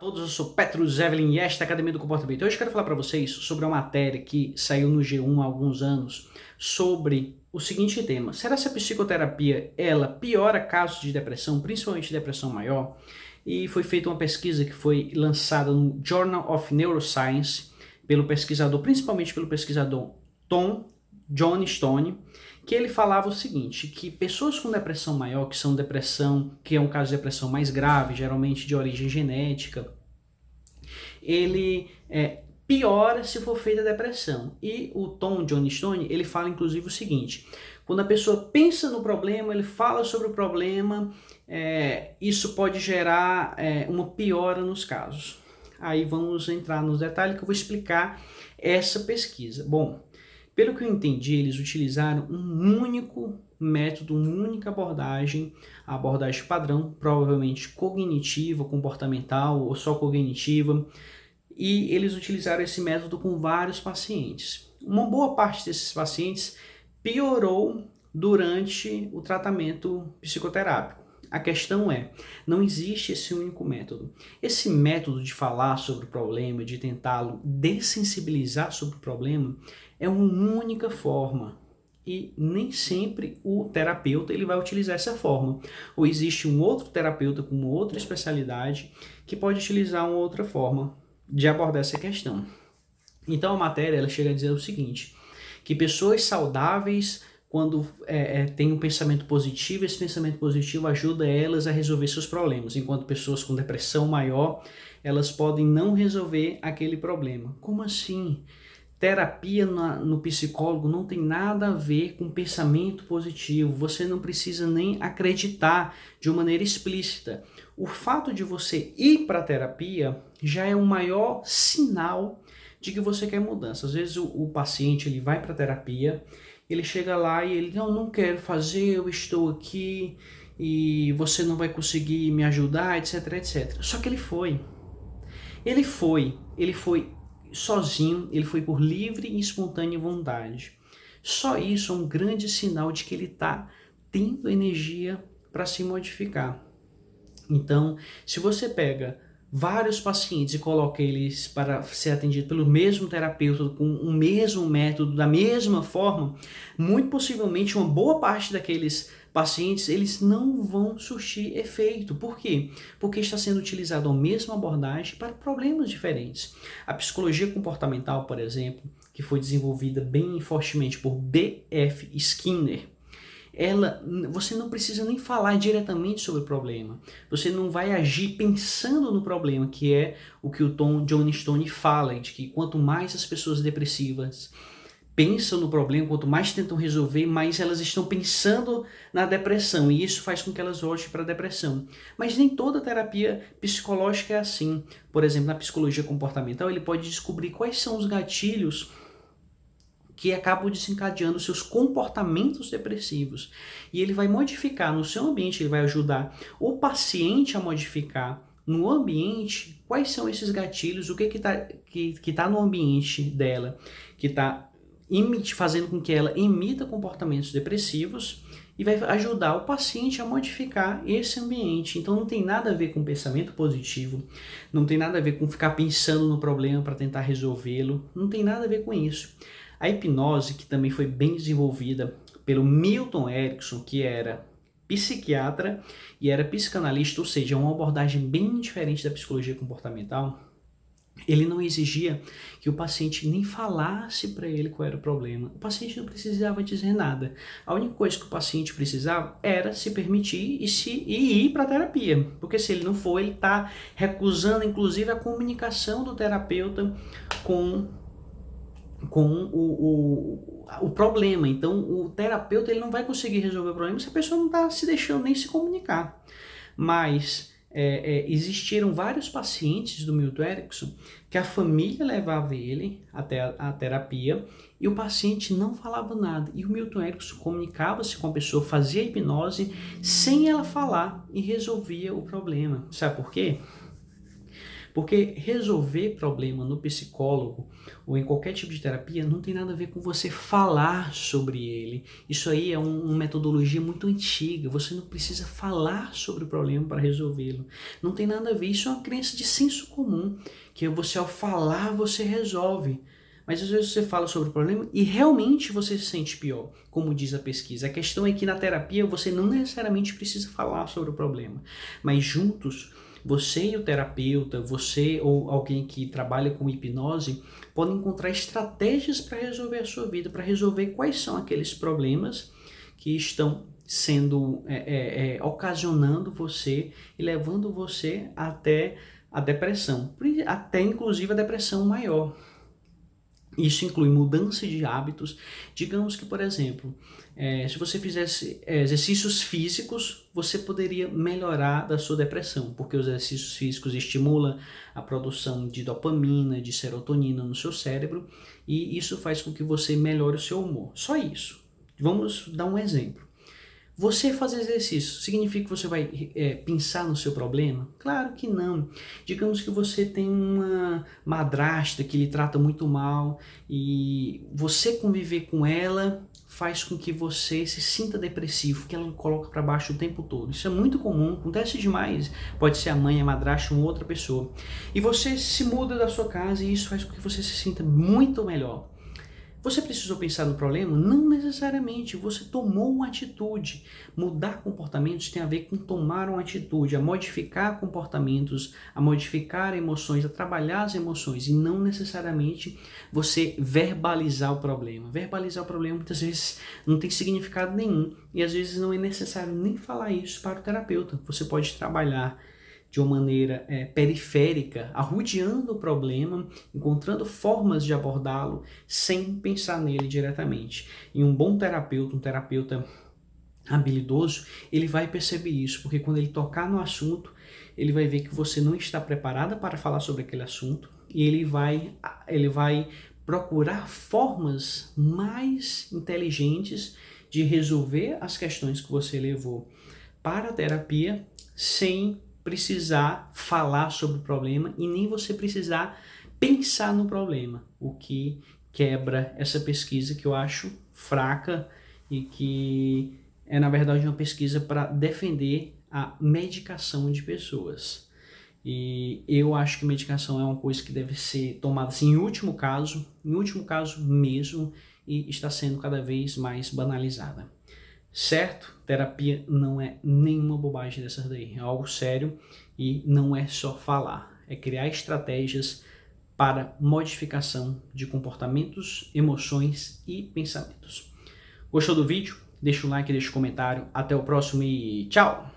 Todos, eu sou Petrus Evelyn e esta é a Academia do Comportamento. Hoje eu quero falar para vocês sobre uma matéria que saiu no G1 há alguns anos sobre o seguinte tema: será que a psicoterapia ela piora casos de depressão, principalmente depressão maior? E foi feita uma pesquisa que foi lançada no Journal of Neuroscience pelo pesquisador, principalmente pelo pesquisador Tom Johnstone, que ele falava o seguinte, que pessoas com depressão maior, que são depressão, que é um caso de depressão mais grave, geralmente de origem genética, ele piora se for feita a depressão. E o Tom Johnstone, ele fala inclusive o seguinte, quando a pessoa pensa no problema, ele fala sobre o problema, isso pode gerar uma piora nos casos. Aí vamos entrar nos detalhes que eu vou explicar essa pesquisa. Bom, pelo que eu entendi, eles utilizaram um único método, uma única abordagem, a abordagem padrão, provavelmente cognitiva, comportamental ou só cognitiva, e eles utilizaram esse método com vários pacientes. Uma boa parte desses pacientes piorou durante o tratamento psicoterápico. A questão é, não existe esse único método. Esse método de falar sobre o problema, de tentá-lo dessensibilizar sobre o problema, é uma única forma. E nem sempre o terapeuta ele vai utilizar essa forma. Ou existe um outro terapeuta com outra especialidade que pode utilizar uma outra forma de abordar essa questão. Então a matéria ela chega a dizer o seguinte, que pessoas saudáveis, quando tem um pensamento positivo, esse pensamento positivo ajuda elas a resolver seus problemas, enquanto pessoas com depressão maior, elas podem não resolver aquele problema. Como assim? Terapia no psicólogo não tem nada a ver com pensamento positivo, você não precisa nem acreditar de uma maneira explícita. O fato de você ir para a terapia já é o maior sinal de que você quer mudança. Às vezes o paciente ele vai para a terapia, ele chega lá e ele, não quero fazer, eu estou aqui e você não vai conseguir me ajudar, etc, etc. Só que ele foi sozinho, ele foi por livre e espontânea vontade. Só isso é um grande sinal de que ele está tendo energia para se modificar. Então, se você pega vários pacientes e coloca eles para ser atendido pelo mesmo terapeuta, com o mesmo método, da mesma forma, muito possivelmente uma boa parte daqueles pacientes eles não vão surtir efeito. Por quê? Porque está sendo utilizado a mesma abordagem para problemas diferentes. A psicologia comportamental, por exemplo, que foi desenvolvida bem fortemente por B.F. Skinner, você não precisa nem falar diretamente sobre o problema. Você não vai agir pensando no problema, que é o que o Tom Johnstone fala, de que quanto mais as pessoas depressivas pensam no problema, quanto mais tentam resolver, mais elas estão pensando na depressão, e isso faz com que elas voltem para a depressão. Mas nem toda terapia psicológica é assim. Por exemplo, na psicologia comportamental, ele pode descobrir quais são os gatilhos que acabam desencadeando seus comportamentos depressivos. E ele vai modificar no seu ambiente, ele vai ajudar o paciente a modificar no ambiente quais são esses gatilhos, o que está no ambiente dela, que está fazendo com que ela emita comportamentos depressivos e vai ajudar o paciente a modificar esse ambiente. Então não tem nada a ver com pensamento positivo, não tem nada a ver com ficar pensando no problema para tentar resolvê-lo, não tem nada a ver com isso. A hipnose, que também foi bem desenvolvida pelo Milton Erickson, que era psiquiatra e era psicanalista, ou seja, uma abordagem bem diferente da psicologia comportamental, ele não exigia que o paciente nem falasse para ele qual era o problema. O paciente não precisava dizer nada. A única coisa que o paciente precisava era se permitir e ir para a terapia. Porque se ele não for, ele está recusando, inclusive, a comunicação do terapeuta com o problema. Então, o terapeuta ele não vai conseguir resolver o problema se a pessoa não está se deixando nem se comunicar. Mas existiram vários pacientes do Milton Erickson que a família levava ele até a terapia e o paciente não falava nada. E o Milton Erickson comunicava-se com a pessoa, fazia a hipnose sem ela falar e resolvia o problema. Sabe por quê? Porque resolver problema no psicólogo ou em qualquer tipo de terapia não tem nada a ver com você falar sobre ele. Isso aí é uma metodologia muito antiga. Você não precisa falar sobre o problema para resolvê-lo. Não tem nada a ver. Isso é uma crença de senso comum, que você ao falar você resolve. Mas às vezes você fala sobre o problema e realmente você se sente pior, como diz a pesquisa. A questão é que na terapia você não necessariamente precisa falar sobre o problema, mas juntos, você e o terapeuta, você ou alguém que trabalha com hipnose, podem encontrar estratégias para resolver a sua vida, para resolver quais são aqueles problemas que estão sendo ocasionando você e levando você até a depressão, até inclusive a depressão maior. Isso inclui mudança de hábitos. Digamos que, por exemplo, se você fizesse exercícios físicos, você poderia melhorar da sua depressão, porque os exercícios físicos estimulam a produção de dopamina, de serotonina no seu cérebro, e isso faz com que você melhore o seu humor. Só isso. Vamos dar um exemplo. Você fazer exercício significa que você vai pensar no seu problema? Claro que não. Digamos que você tem uma madrasta que lhe trata muito mal e você conviver com ela faz com que você se sinta depressivo, que ela lhe coloca para baixo o tempo todo. Isso é muito comum, acontece demais. Pode ser a mãe, a madrasta ou outra pessoa. E você se muda da sua casa e isso faz com que você se sinta muito melhor. Você precisou pensar no problema? Não necessariamente, você tomou uma atitude. Mudar comportamentos tem a ver com tomar uma atitude, a modificar comportamentos, a modificar emoções, a trabalhar as emoções e não necessariamente você verbalizar o problema. Verbalizar o problema muitas vezes não tem significado nenhum e às vezes não é necessário nem falar isso para o terapeuta. Você pode trabalhar de uma maneira periférica, arrodeando o problema, encontrando formas de abordá-lo sem pensar nele diretamente. E um bom terapeuta, um terapeuta habilidoso, ele vai perceber isso, porque quando ele tocar no assunto, ele vai ver que você não está preparada para falar sobre aquele assunto e ele vai procurar formas mais inteligentes de resolver as questões que você levou para a terapia sem precisar falar sobre o problema e nem você precisar pensar no problema, o que quebra essa pesquisa que eu acho fraca e que é na verdade uma pesquisa para defender a medicação de pessoas. E eu acho que medicação é uma coisa que deve ser tomada assim, em último caso mesmo, e está sendo cada vez mais banalizada. Certo? Terapia não é nenhuma bobagem dessas daí, é algo sério e não é só falar, é criar estratégias para modificação de comportamentos, emoções e pensamentos. Gostou do vídeo? Deixa um like, deixa um comentário, até o próximo e tchau!